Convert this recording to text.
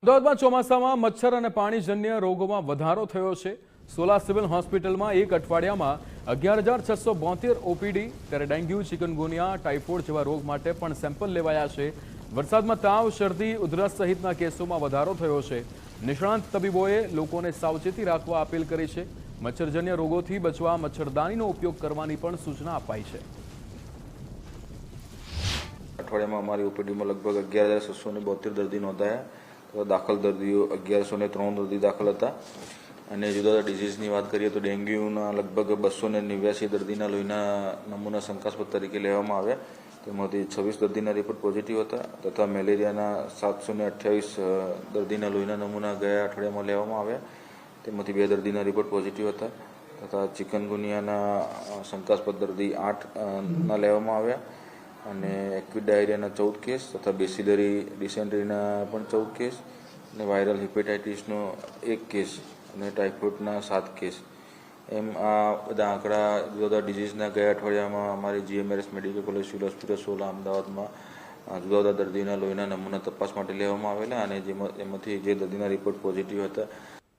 અમદાવાદમાં ચોમાસામાં મચ્છર અને પાણીજન્ય રોગોમાં વધારો થયો છે। સોલા સિવિલ હોસ્પિટલમાં એક અઠવાડિયામાં 11,672 ઓપીડી, ત્યારે ડેન્ગ્યુ, ચિકનગુનિયા, ટાઇફોઇડ જેવા રોગ માટે પણ સેમ્પલ લેવાયા છે। વરસાદમાં તાવ, શરદી, ઉધરસ સહિતના કેસોમાં વધારો થયો છે। નિષ્ણાંત તબીબોએ લોકોને સાવચેતી રાખવા અપીલ કરી છે। મચ્છરજન્ય રોગોથી બચવા મચ્છરદાનીનો ઉપયોગ કરવાની પણ સૂચના અપાઈ છે। અઠવાડિયામાં અમારી ઓપીડીમાં લગભગ 11,672 દર્દી નોંધાયા, તો દાખલ દર્દીઓ 1,103 દર્દી દાખલ હતા। અને જુદા જુદા ડિઝીઝની વાત કરીએ તો ડેન્ગ્યુના લગભગ 289 દર્દીના લોહીના નમૂના શંકાસ્પદ તરીકે લેવામાં આવ્યા, તેમાંથી 26 દર્દીના રિપોર્ટ પોઝિટિવ હતા, તથા મેલેરિયાના 728 દર્દીના લોહીના નમૂના ગયા અઠવાડિયામાં લેવામાં આવ્યા, તેમાંથી 2 દર્દીના રિપોર્ટ પોઝિટિવ હતા, તથા ચિકનગુનિયાના શંકાસ્પદ દર્દી 8 લેવામાં આવ્યા, અને એક્યુટ ડાયરિયાના 14 કેસ, તથા બેસિલરી ડિસેન્ટ્રીના પણ 14 કેસ, અને વાયરલ હિપેટાઇટિસનો 1 કેસ, અને ટાઇફોઇડના 7 કેસ। એમ આ બધા આંકડા જુદા જુદા ડિઝીઝના ગયા અઠવાડિયામાં અમારી GMRS medical college civil hospital Sola અમદાવાદમાં જુદા જુદા દર્દીના લોહીના નમૂના તપાસ માટે લેવામાં આવેલા, અને એમાંથી જે દર્દીના રિપોર્ટ પોઝિટિવ હતા